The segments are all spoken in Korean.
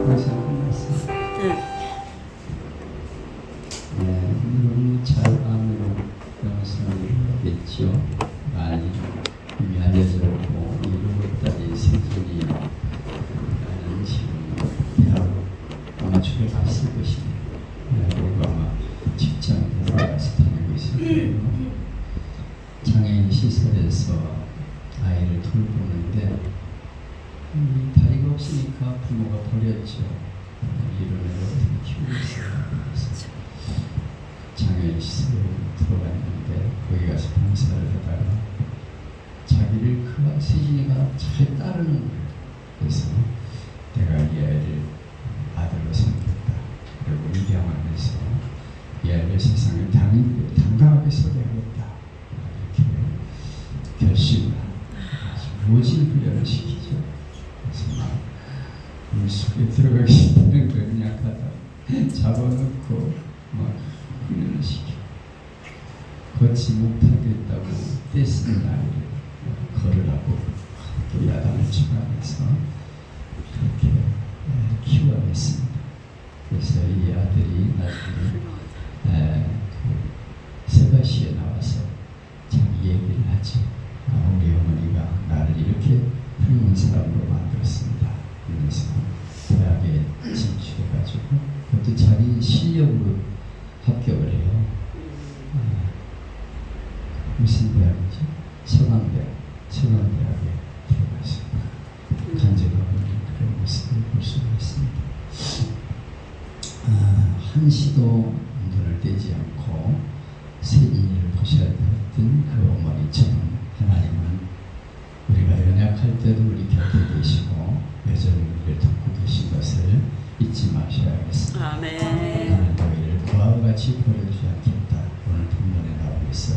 벌써 끝났어. 너무 잘 안으로 말씀하겠죠. 많이 이미 알려져 있고 이루었다니 생존이라는 지금 대학 아마 출입했을 것입니다. 그리고 아마 직장에 들어가서 다니고 있을 거예요. 장애인 시설에서 아이를 돌보는데 다리가 없으니까 부모가 버렸죠. 이런 애를 어떻게 키우고 있어요. 그래서 장애인 시설에 들어갔는데 거기 가서 봉사를 하다가 자기를 그 세진이가 잘 따르는 거예요. 그래서 내가 이 아이를 아들로 삼겠다. 그리고 입양하면서 이 아이를 세상에 당당하게 소개하겠다. 이렇게 결심을 하고 모진 훈련을 시키죠. 그래서 막 물속에 들어가기 싫다는 걸 약하다 잡아놓고 막 훈련을 시켜. 걷지 못하겠다고 떼쓰는 아이를 걸으라고 또 야단을 쳐가면서 그렇게 키워냈습니다. 그래서 이 아들이 나중에 세바시에 나와서 자기 얘기를 하죠. 우리 어머니가 나를 이렇게 훌륭한 사람으로 만들었습니다. 그래서 대학에 진출해가지고 그것도 자기 실력으로 합격을 해요. 무슨 대학이죠? 서강대학에 들어가서 간접하고 그런 모습을 볼 수가 있습니다. 한시도 눈을 떼지 않고 세진이를 보셔야 했던 그 어머니처럼 하나님은 우리가 연약할 때도 우리 곁에 계시고 여전히 우리를 돕고 계신 것을 잊지 마셔야겠습니다. 아멘. 나는 너희를 그와 같이 버려두지 않겠다. 오늘 본문에 나오고 있어.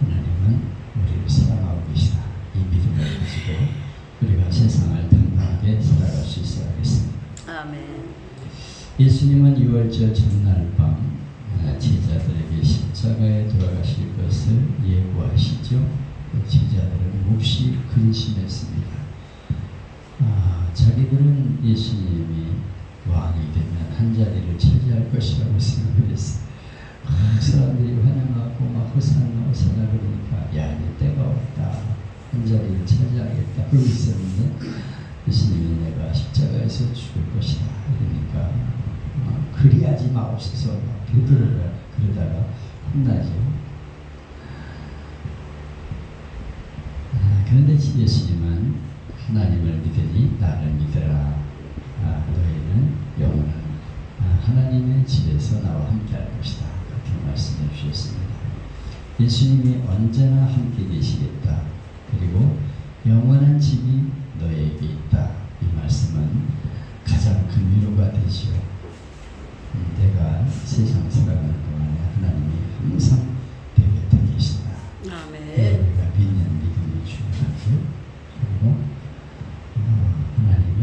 하나님은 우리를 사랑하고 계시다. 이 믿음을 가지고 우리가 세상을 당당하게 살아갈 수 있어야겠습니다. 아멘. 예수님은 6월절 전날 밤 제자들에게 십자가에 돌아가실 것을 예고하시죠. 제자들은 몹시 근심했습니다. 자기들은 예수님이 왕이 되면 한 자리를 차지할 것이라고 생각을 했어요. 사람들이 환영하고 막 호산나 그러니까 야 이제 때가 없다. 한 자리를 차지하겠다 그러고 있었는데 예수님이 내가 십자가에서 죽을 것이다. 그러니까 그리하지 마옵소서 베드로가 그러다가 혼나죠. 그런데 예수님은 하나님을 믿으니 나를 믿으라. 너희는 영원한 하나님의 집에서 나와 함께 할 것이다. 그렇게 말씀해 주셨습니다. 예수님이 언제나 함께 계시겠다. 그리고 영원한 집이 너에게 있다. 이 말씀은 가장 큰 위로가 되죠. 내가 세상 살아가는 동안에 하나님이 항상 내 곁에 계신다. 아멘. 우리가 믿는 믿음이 중요하고 그리고 하나님이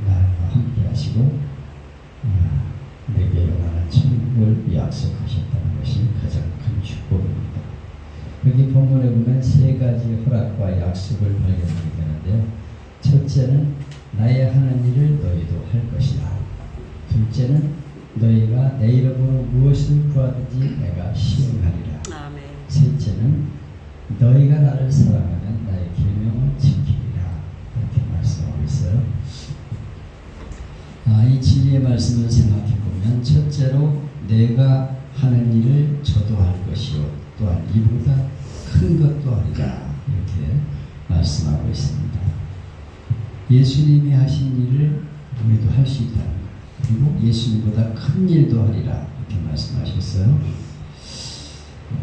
나와 함께 하시고 내게 영원한 천국을 약속하셨다는 것이 가장 큰 축복입니다. 여기 본문에 보면 세 가지 허락과 약속을 발견하게 되는데요. 첫째는 나의 하는 일을 너희도 할 것이다. 둘째는 너희가 내 이름으로 무엇을 구하든지 내가 시행하리라. 아멘. 셋째는 너희가 나를 사랑하면 나의 계명을 지키리라. 이렇게 말씀하고 있어요. 이 진리의 말씀을 생각해 보면 첫째로 내가 하는 일을 저도 할 것이요 또한 이보다 큰 것도 하리라. 이렇게 말씀하고 있습니다. 예수님이 하신 일을 우리도 할 수 있다는 것. 그리고 예수님보다 큰 일도 하리라. 이렇게 말씀하셨어요.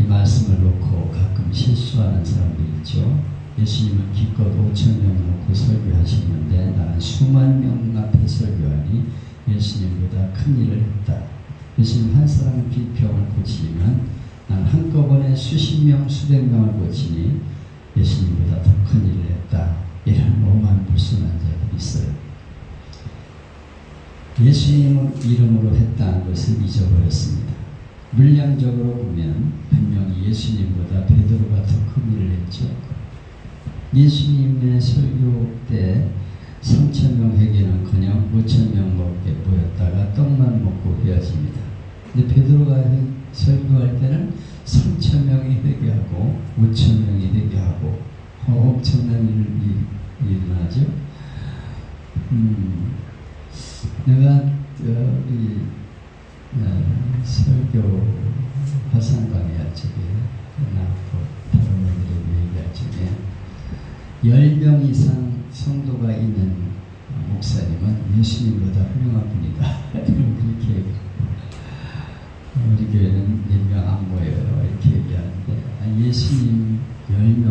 이 말씀을 놓고 가끔 실수하는 사람들이 있죠. 예수님은 기껏 5,000명 놓고 설교하시는데 나는 수만 명 앞에 설교하니 예수님보다 큰 일을 했다. 예수님 한 사람 비병을 고치면 난 한꺼번에 수십 명, 수백 명을 고치니 예수님보다 더 큰 일을 했다. 이런 오만 불순한 자들이 있어요. 예수님 이름으로 했다는 것을 잊어버렸습니다. 물량적으로 보면 분명히 예수님보다 베드로가 더 큰 일을 했죠. 예수님의 설교 때 3,000명 회개는커녕 5,000명 넘게 모였다가 떡만 먹고 헤어집니다. 근데 베드로가 설교할 때는 3,000명이 회개하고 5,000명이 회개하고 엄청난 일이 일어나죠. 내가 설교 화상 강의할 적에 다른 분들에게 얘기할 적에 10명 이상 성도가 있는 목사님은 예수님보다 훌륭한 분이다. 이렇게 얘기해요. 우리 교회는 4명 안 모여요. 이렇게 얘기하는데 예수님 10명,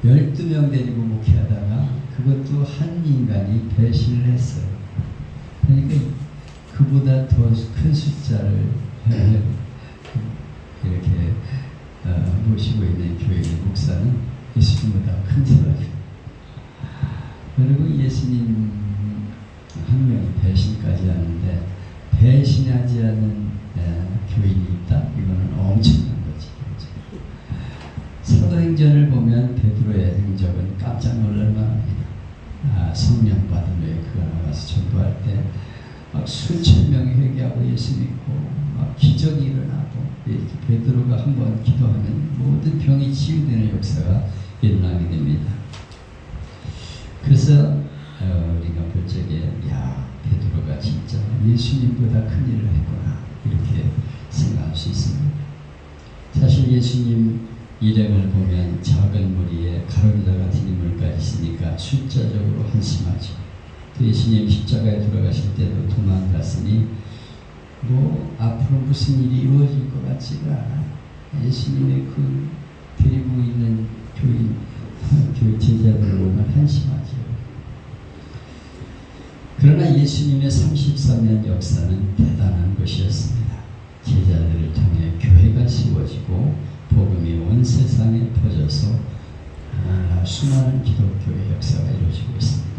12명 데리고 목회하다가 그것도 한 인간이 배신을 했어요. 그러니까 그보다 더 큰 숫자를 이렇게 모시고 있는 교회의 목사는 예수님보다 큰 사람이에요. 그리고 예수님 한 명이 배신까지 하는데 배신하지 않는 교인이 있다? 이거는 엄청난 거지. 사도행전을 보면 베드로의 행적은 깜짝 놀랄 만합니다. 성령 받은 후에 그가 나가서 전도할 때 막 수천 명이 회개하고 예수 믿고 막 기적이 일어나고 베드로가 한번 기도하면 모든 병이 치유되는 역사가 일어나게 됩니다. 그래서 우리가 볼 적에 베드로가 진짜 예수님보다 큰 일을 했구나 이렇게 생각할 수 있습니다. 사실 예수님 일행을 보면 작은 무리에 가룟자 같은 인물까지 있으니까 숫자적으로 한심하죠. 또 예수님 십자가에 돌아가실 때도 도망갔으니 앞으로 무슨 일이 이루어질 것 같지가 않아. 예수님의 그 데리고 있는 교회 제자들을 보면 한심하죠. 그러나 예수님의 33년 역사는 대단한 것이었습니다. 제자들을 통해 교회가 세워지고 복음이 온 세상에 퍼져서 수많은 기독교의 역사가 이루어지고 있습니다.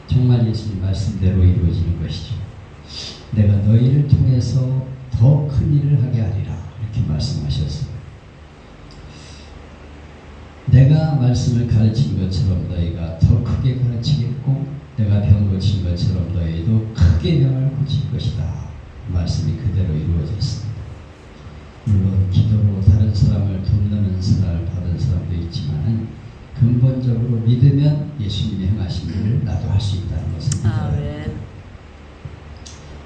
정말 예수님 말씀대로 이루어지는 것이죠. 내가 너희를 통해서 더 큰 일을 하게 하리라 이렇게 말씀하셨어요. 내가 말씀을 가르친 것처럼 너희가 더 크게 가르치겠고 내가 병 고친 것처럼 너희도 크게 병을 고칠 것이다. 말씀이 그대로 이루어졌습니다. 물론 기도로 다른 사람을 돕는 사람을 받은 사람도 있지만 근본적으로 믿으면 예수님이 행하신 일을 나도 할 수 있다는 것을 믿어야 합니다.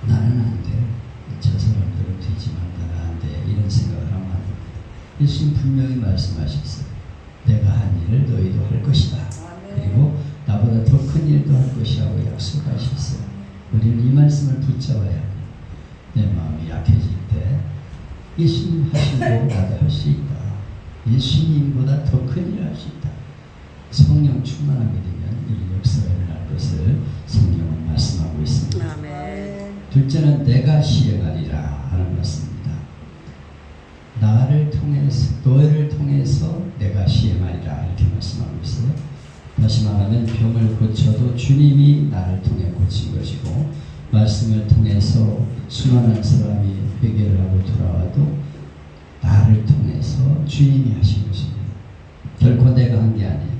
나는 안 돼. 저 사람들은 되지만 나는 안 돼. 이런 생각을 하면 안 됩니다. 예수님 분명히 말씀하셨어요. 내가 한 일을 너희도 할 것이다. 그리고 나보다 더 큰 일도 할 것이라고 약속하셨어요. 우리는 이 말씀을 붙잡아야 합니다. 내 마음이 약해질 때 예수님 하신 거 나도 할 수 있다. 예수님보다 더 큰 일을 할 수 있다. 성령 충만하게 되면 이 역사가 일어날 것을 성경은 말씀하고 있습니다. 아멘. 둘째는 내가 시행하리라 하는 말씀입니다. 나를 통해서 너희를 통해서 내가 시행하리라 이렇게 말씀하고 있어요. 다시 말하면 병을 고쳐도 주님이 나를 통해 고친 것이고 말씀을 통해서 수많은 사람이 회개를 하고 돌아와도 나를 통해서 주님이 하신 것입니다. 결코 내가 한 게 아니에요.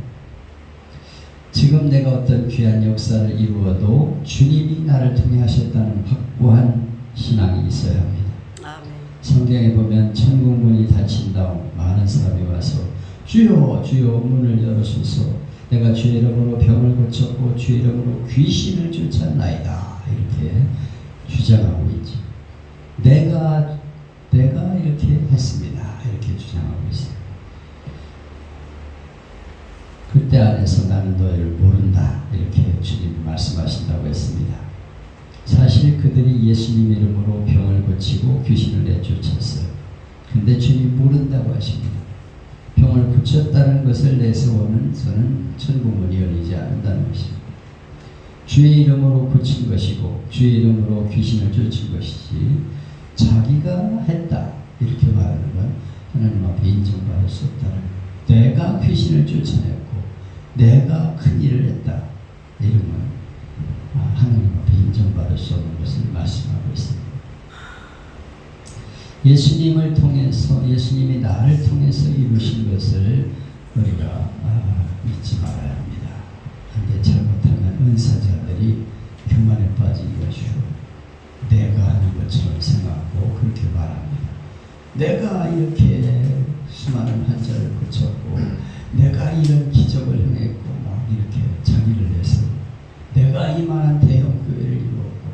지금 내가 어떤 귀한 역사를 이루어도 주님이 나를 통해 하셨다는 확고한 신앙이 있어야 합니다. 아멘. 성경에 보면 천국 문이 닫힌다고 많은 사람이 와서 주여 주여 문을 열어주소서 내가 주의 이름으로 병을 고쳤고 주의 이름으로 귀신을 쫓았나이다 이렇게 주장하고 있죠. 내가 이렇게 했습니다 이렇게 주장하고 있어요. 그때 안에서 나는 너희를 모른다 이렇게 주님이 말씀하신다고 했습니다. 사실 그들이 예수님 이름으로 병을 고치고 귀신을 내쫓았어요. 근데 주님 모른다고 하십니다. 병을 고쳤다는 것을 내세우는 저는 천국문이 열리지 않는다는 것입니다. 주의 이름으로 고친 것이고 주의 이름으로 귀신을 쫓은 것이지 자기가 했다 이렇게 말하는 건 하나님 앞에 인정받을 수 없다는 거예요. 내가 귀신을 쫓아냈고 내가 큰 일을 했다 이런 건 하나님 앞에 인정받을 수 없는 것을 말씀하고 있습니다. 예수님을 통해서 예수님이 나를 통해서 이루신 것을 우리가 잊지 말아야 합니다. 근데 잘못하면 은사자들이 교만에 빠지기가 쉬워. 내가 하는 것처럼 생각하고 그렇게 말합니다. 내가 이렇게 수많은 환자를 고쳤고 내가 이런 기적을 해냈고 막 이렇게 자기를 내서 내가 이만한 대형 교회를 이루었고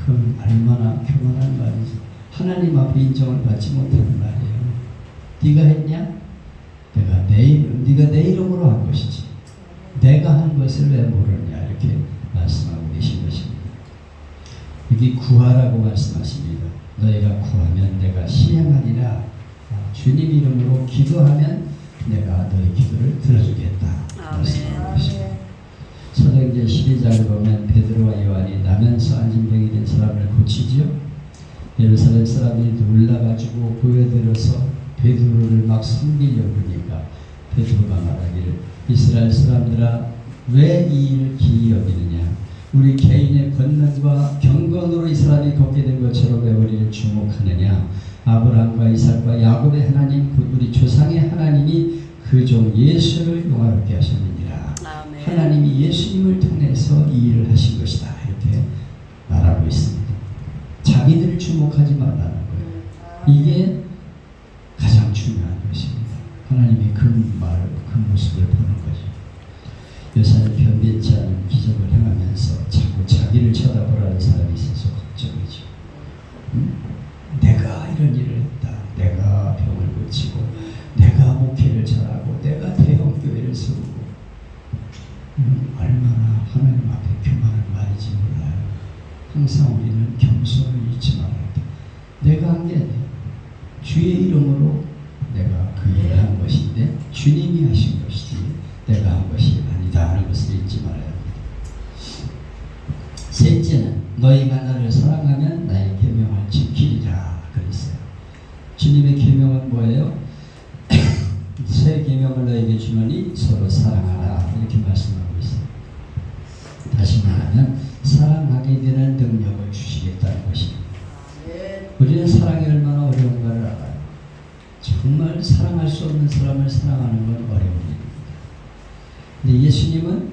그건 얼마나 교만한 말이지. 하나님 앞에 인정을 받지 못하는 말이에요. 네가 했냐? 네가 내 이름으로 한 것이지. 내가 한 것을 왜 모르냐 이렇게 말씀하고 계신 것입니다. 여기 구하라고 말씀하십니다. 너희가 구하면 내가 시행하리라. 주님 이름으로 기도하면 내가 너희 기도를 들어주겠다. 말씀하고 계십니다. 사도행전 12장을 보면 베드로와 요한이 나면서 안진병이 된 사람을 고치지요. 예루살렘 사람들이 놀라가지고 보여들어서 베드로를 막 섬기려고 그러니까 베드로가 말하기를 이스라엘 사람들아 왜 이 일을 기이 여기느냐. 우리 개인의 권능과 경건으로 이 사람이 걷게 된 것처럼 왜 우리를 주목하느냐. 아브라함과 이삭과 야곱의 하나님 곧 우리 조상의 하나님이 그 종 예수를 영화롭게 하셨느니라. 아멘. 하나님이 예수님을 통해서 이 일을 하신 것이다. 이렇게 말하고 있습니다. 자기들을 주목하지 말라는 거예요. 이게 가장 중요한 것입니다. 하나님이 그 모습을 보는 거죠. 요사는 변변치 않은 기적을 행하면서 자꾸 자기를 쳐다보라는 사람이 있어서 걱정이죠. 내가 이런 일을 했다. 내가 병을 고치고 내가 목회를 잘하고 내가 대형 교회를 세우고 얼마나 하나님 앞에 교만한 말인지 몰라요. 항상 우리는 겸손을 잃지 말아야 돼. 내가 한 게 아니에요. 주의 이름으로 내가 그 일을 한 것인데 주님이 하신 것이지 내가 한 것이 아니다 하는 것을 잊지 말아야 합니다. 셋째는 너희가 나를 사랑하면 나의 계명을 지키리라 그랬어요. 주님의 계명은 뭐예요? 새 계명을 너희에게 주노니 서로 사랑하라 이렇게 말씀하고 있어요. 다시 말하면 사랑하게 되는 능력을 주시겠다는 것입니다. 우리는 사랑이 얼마나 어려운가를 알아요. 정말 사랑할 수 없는 사람을 사랑하는 건 어려운 일입니다. 근데 예수님은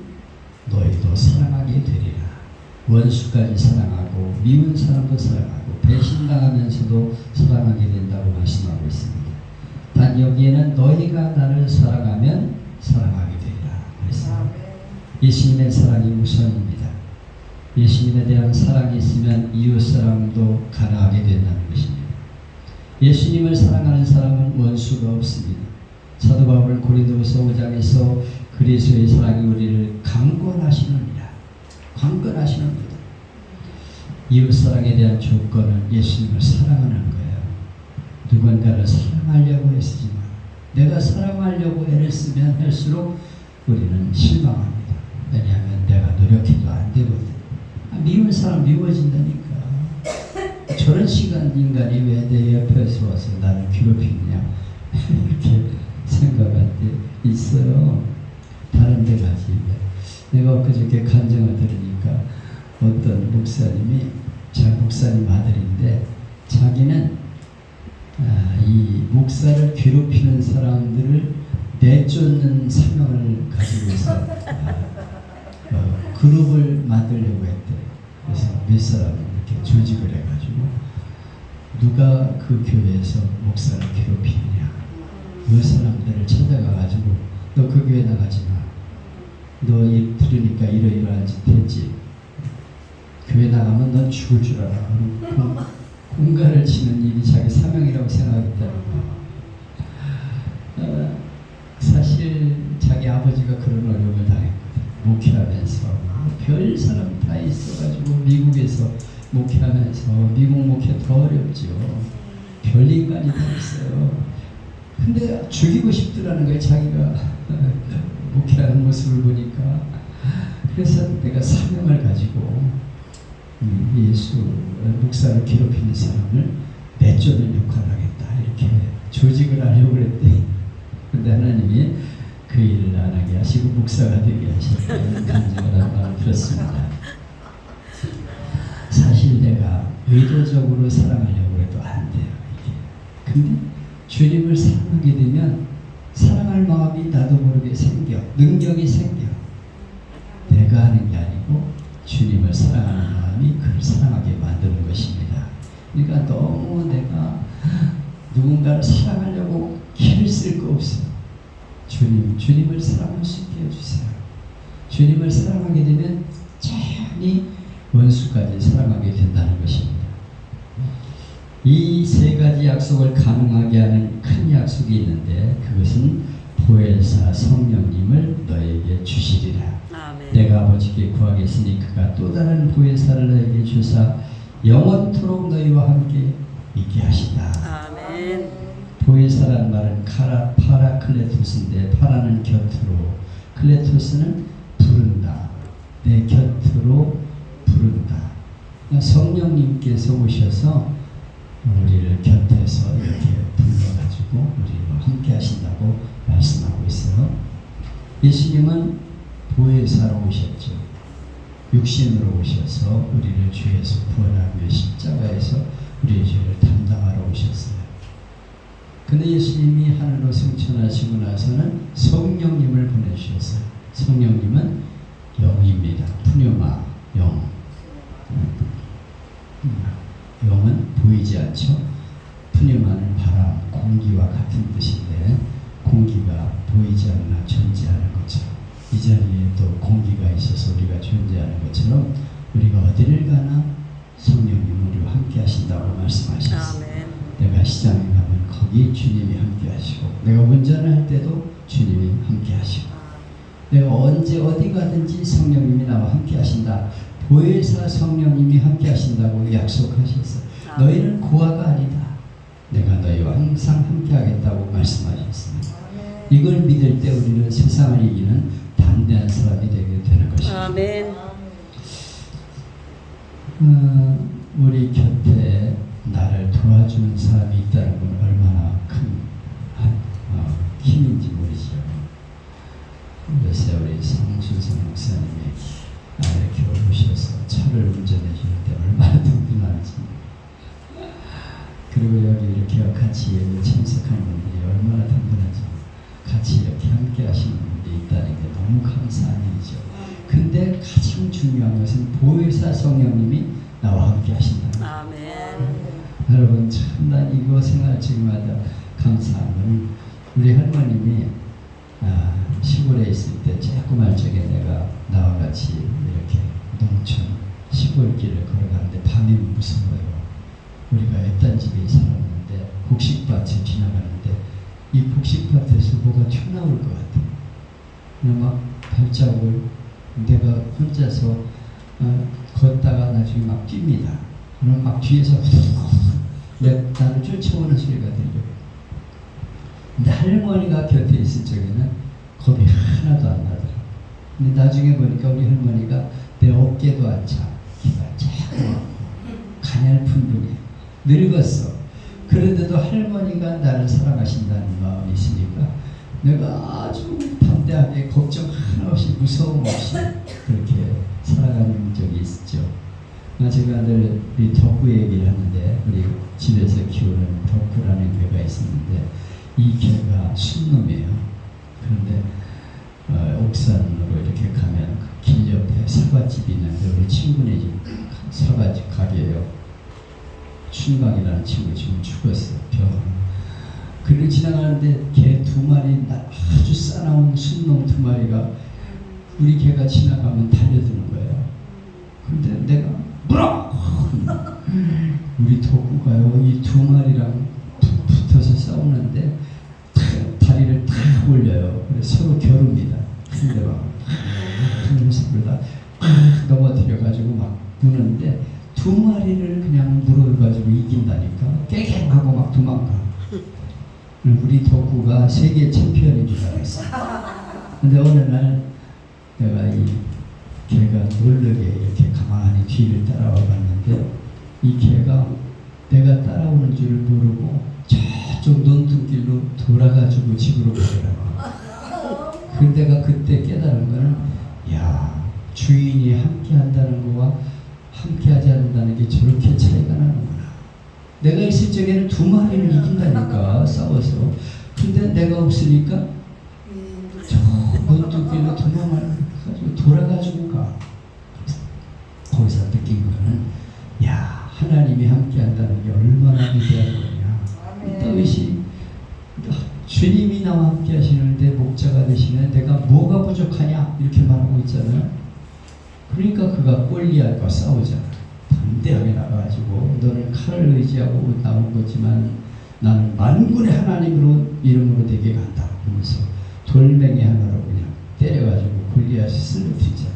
너희도 사랑하게 되리라. 원수까지 사랑하고 미운 사람도 사랑하고 배신당하면서도 사랑하게 된다고 말씀하고 있습니다. 단 여기에는 너희가 나를 사랑하면 사랑하게 되리라 그랬습니다. 예수님의 사랑이 우선입니다. 예수님에 대한 사랑이 있으면 이웃사랑도 가능하게 된다는 것입니다. 예수님을 사랑하는 사람은 원수가 없습니다. 사도 바울은 고린도후서 5장에서 그리스도의 사랑이 우리를 강권하시느니라. 강권하시느니라. 이웃사랑에 대한 조건은 예수님을 사랑하는 거예요. 누군가를 사랑하려고 애쓰지 마. 내가 사랑하려고 애를 쓰면 할수록 우리는 실망합니다. 왜냐하면 내가 노력해도 안 되거든. 미운 사람 미워진다니까. 저런 시간 인간이 왜 내 옆에서 와서 나를 괴롭히느냐 이렇게 생각할 때 있어요. 다른 데 가지. 내가 그저께 간증을 들으니까 어떤 목사님이 목사님 아들인데 자기는 이 목사를 괴롭히는 사람들을 내쫓는 사명을 가지고 있어 그룹을 만들려고 했대. 그래서 몇 사람을 이렇게 조직을 해가지고 누가 그 교회에서 목사를 괴롭히느냐 그 사람들을 찾아가가지고 너 그 교회 나가지 마. 너 들으니까 이러이러한 짓 했지. 교회 나가면 넌 죽을 줄 알아. 공갈을 치는 일이 자기 사명이라고 생각했다는 거야. 사실 자기 아버지가 그런 어려움을 당했거든. 목회하면서 별 사람 다 있어가지고 미국에서 목회하면서 미국 목회 더 어렵죠. 별 인간이 다 있어요. 근데 죽이고 싶더라는 거예요. 자기가 목회하는 모습을 보니까. 그래서 내가 사명을 가지고 예수 목사를 괴롭히는 사람을 내쫓는 역할을 하겠다 이렇게 조직을 하려고 그랬더니 근데 하나님이 그 일을 안 하게 하시고 목사가 되게 하셨다는 간증을 한다고 들었습니다. 사실 내가 의도적으로 사랑하려고 해도 안 돼요. 이게. 근데 주님을 사랑하게 되면 사랑할 마음이 나도 모르게 생겨. 능력이 생겨. 내가 하는 게 아니고 주님을 사랑하는 마음이 그를 사랑하게 만드는 것입니다. 그러니까 너무 내가 누군가를 사랑하려고 길을 쓸 거 없어요. 주님을 사랑할 수 있게 해주세요. 주님을 사랑하게 되면 자연히 원수까지 사랑하게 된다는 것입니다. 이 세 가지 약속을 가능하게 하는 큰 약속이 있는데 그것은 보혜사 성령님을 너에게 주시리라. 아멘. 내가 아버지께 구하겠으니 그가 또 다른 보혜사를 너에게 주사 영원토록 너희와 함께 있게 하시다. 아멘. 보혜사란 말은 파라클레토스인데 파라는 곁으로, 클레토스는 부른다. 내 곁으로 부른다. 성령님께서 오셔서 우리를 곁에서 이렇게 불러가지고 우리와 함께 하신다고 말씀하고 있어요. 예수님은 보혜사로 오셨죠. 육신으로 오셔서 우리를 죄에서 구원하기 위해 십자가에서 우리의 죄를 담당하러 오셨어요. 근데 예수님이 하늘로 승천하시고 나서는 성령님을 보내주셨어요. 성령님은 영입니다. 푸뉴마, 영. 영은 보이지 않죠. 푸뉴마는 바람, 공기와 같은 뜻인데 공기가 보이지 않나 존재하는 것처럼 이 자리에 또 공기가 있어서 우리가 존재하는 것처럼 우리가 어디를 가나 성령님 우리와 함께 하신다고 말씀하셨어요. 아멘. 내가 시장에 가면 거기 주님이 함께 하시고 내가 운전을 할 때도 주님이 함께 하시고 내가 언제 어디 가든지 성령님이 나와 함께 하신다. 보혜사 성령님이 함께 하신다고 약속하셨어요. 너희는 고아가 아니다. 내가 너희와 항상 함께 하겠다고 말씀하셨습니다. 이걸 믿을 때 우리는 세상을 이기는 담대한 사람이 되게 되는 것입니다. 아멘. 우리 곁에 나를 도와주는 사람이 있다는 건 얼마나 큰 힘인지 모르죠. 요새 우리 성준성 목사님이 이렇게 오셔서 차를 운전해 주는데 얼마나 든든한지, 그리고 여기 이렇게 같이 참석하는 분들이 얼마나 든든한지, 같이 이렇게 함께 하시는 분들이 있다는 게 너무 감사한 일이죠. 근데 가장 중요한 것은 보혜사 성령님이 나와 함께 하신다. 아멘. 여러분 참난 이거 생활 중마다 감사한 건 우리 할머님이 시골에 있을 때 조그만 적에 내가 나와 같이 이렇게 농촌 시골길을 걸어가는데 밤이 무서워요. 우리가 애딴 집에 살았는데 곡식밭을 지나가는데 이 곡식밭에서 뭐가 튀어나올 것 같아. 그냥 막 발자국을 내가 혼자서 걷다가 나중에 막 뜁니다. 그럼 막 뒤에서 나를 쫓아오는 소리가 들려요. 근데 할머니가 곁에 있을 적에는 겁이 하나도 안 나더라. 근데 나중에 보니까 우리 할머니가 내 어깨도 안 차. 키가 작고 가냘픈 분이에요. 늙었어. 그런데도 할머니가 나를 사랑하신다는 마음이 있으니까 내가 아주 담대하게 걱정 하나 없이 무서움 없이 그렇게 살아가는 적이 있었죠. 제가 늘 우리 덕구 얘기를 하는데 우리 집에서 키우는 덕구라는 개가 있었는데 이 개가 순놈이에요. 그런데 옥산으로 이렇게 가면 그 길 옆에 사과집이 있는데 우리 친구네 집 사과집 가게예요. 춘광이라는 친구 지금 죽었어요. 병. 그를 지나가는데 개 2마리 아주 싸나운 순놈 2마리가 우리 개가 지나가면 달려드는 거예요. 근데 내가 물어! 우리 덕구가요 이 2마리랑 붙어서 싸우는데 다리를 탁 올려요. 그래서 서로 겨룹니다. 상대방. 그러면서 그러다 넘어뜨려가지고 막 무는데 2마리를 그냥 물어가지고 이긴다니까. 깨갱하고 막 도망가. 우리 덕구가 세계 챔피언인 줄 알았어. 근데 어느 날 내가 이 개가 모르게 이렇게 가만히 뒤를 따라와 봤는데 이 개가 내가 따라오는 줄 모르고 저쪽 논두길로 돌아가지고 집으로 가더라고. 근데 내가 그때 깨달은 거는 야 주인이 함께 한다는 거와 함께 하지 않는다는 게 저렇게 차이가 나는구나. 내가 있을 적에는 2마리를 이긴다니까 싸워서. 근데 내가 없으니까 저 먼두길로 도망을 가지고 돌아가지고 가. 거기서 느낀 거는 야, 하나님이 함께한다는 게 얼마나 위대한 거냐. 다윗이 주님이 나와 함께 하시는데 목자가 되시면 내가 뭐가 부족하냐 이렇게 말하고 있잖아요. 그러니까 그가 골리앗과 싸우잖아. 담대하게 나가가지고 너는 칼을 의지하고 나온 거지만 나는 만군의 하나님으로 이름으로 내게 간다 하면서 돌멩이 하나로 그냥 때려가지고 골리앗이 쓰러뜨리잖아.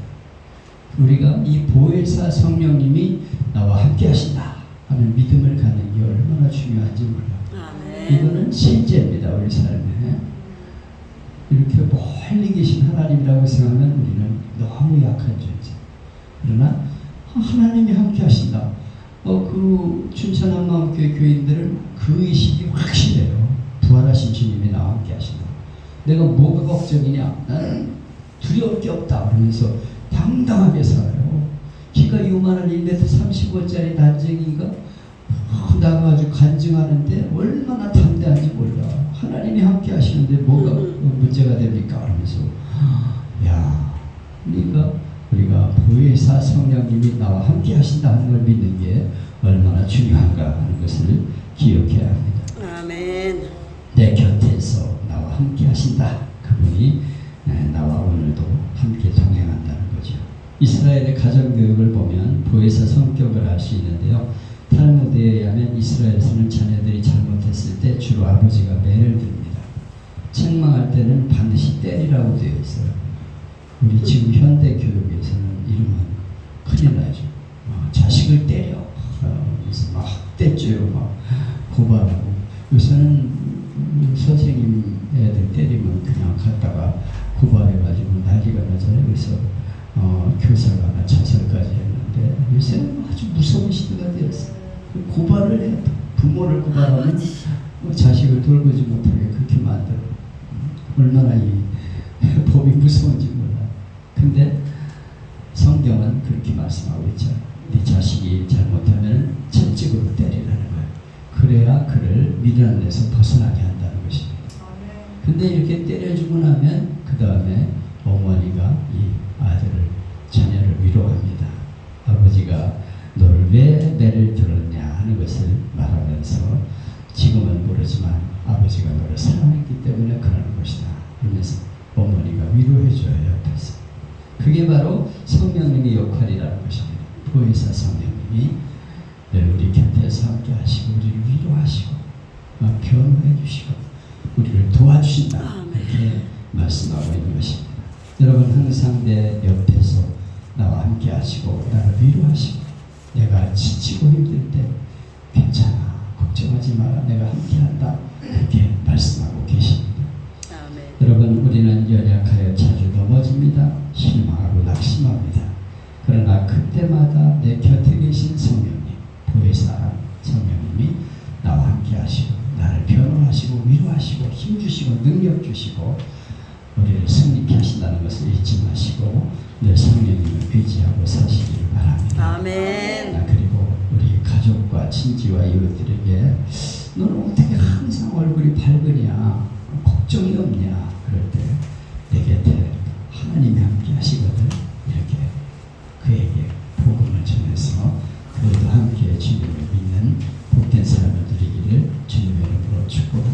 우리가 이 보혜사 성령님이 나와 함께 하신다 하는 믿음을 갖는 게 얼마나 중요한지 몰라. 이거는 실제입니다. 우리 삶에 이렇게 멀리 계신 하나님이라고 생각하면 우리는 너무 약한 존재. 그러나 하나님이 함께 하신다. 그 춘천 한마음교회 교인들은 그 의식이 확실해요. 부활하신 주님이 나와 함께 하신다. 내가 뭐가 걱정이냐? 나는 두려울 게 없다. 그러면서 당당하게 살아요. 키가 요만한 1m 35짜리 난쟁이가 나가가지고 간증하는데 얼마나 담대한지 몰라. 하나님이 함께 하시는데 뭐가 문제가 됩니까? 그러면서 야, 그러니까 우리가 보혜사 성령님이 나와 함께 하신다는 걸 믿는 게 얼마나 중요한가 하는 것을 기억해야 합니다. 아멘. 내 곁에서 나와 함께 하신다. 그분이 나와 오늘도 함께 동행한다는 거죠. 이스라엘의 가정교육을 보면 보혜사 성격을 알 수 있는데요. 탈무드에 의하면 이스라엘에서는 자녀들이 잘못했을 때 주로 아버지가 매를 듭니다. 책망할 때는 반드시 때리라고 되어 있어요. 우리 지금 현대 교육에서는 이러면 큰일 나죠. 자식을 때려. 그래서 막 학대죄로 막 고발하고. 요새는 선생님 애들 때리면 그냥 갔다가 고발해가지고 난리가 나잖아요. 그래서 교사가 하나 자살까지 했는데 요새는 아주 무서운 시대가 되었어요. 고발을 해. 부모를 고발하면 자식을 돌보지 못하게 그렇게 만들어. 얼마나 이 법이 무서운지 몰라. 근데 성경은 그렇게 말씀하고 있죠. 네 자식이 잘못하면 채찍으로 때리라는 거예요. 그래야 그를 미련에서 벗어나게 한다는 것입니다. 근데 이렇게 때려주고 나면 그 다음에 어머니가 이 아들을 자녀를 위로합니다. 아버지가 너를 왜 매를 들었냐 하는 것을 말하면서 지금은 모르지만 아버지가 너를 사랑했기 때문에 그러는 것이다. 그러면서 어머니가 위로해줘요. 옆에서. 그게 바로 성령님의 역할이라는 것입니다. 보혜사 성령님이 늘 우리 곁에서 함께 하시고 우리를 위로하시고 변호해 주시고 우리를 도와주신다. 이렇게 말씀하고 있는 것입니다. 여러분 항상 내 옆에서 나와 함께 하시고 나를 위로하시고 내가 지치고 힘들 때 괜찮아. 걱정하지 마라. 내가 함께한다. 이렇게 말씀하고 계십니다. 아멘. 여러분 우리는 연약하여 자주 넘어집니다. 실망하고 낙심합니다. 그러나 그때마다 내 곁에 계신 성령님, 보혜사 성령님이 나와 함께 하시고 나를 변호하시고 위로하시고 힘주시고 능력 주시고 우리를 승리케 하신다는 것을 잊지 마시고 늘 성령님을 의지하고 사시기를 바랍니다. 아멘. 그리고 우리 가족과 친지와 이웃들에게 너는 어떻게 항상 얼굴이 밝으냐, 걱정이 없냐 그럴 때 내 곁에 하나님이 함께 하시거든. 이렇게 그에게 복음을 전해서 그래도 함께 주님을 믿는 복된 삶을 누리기를 주님의 이름으로 축복합니다.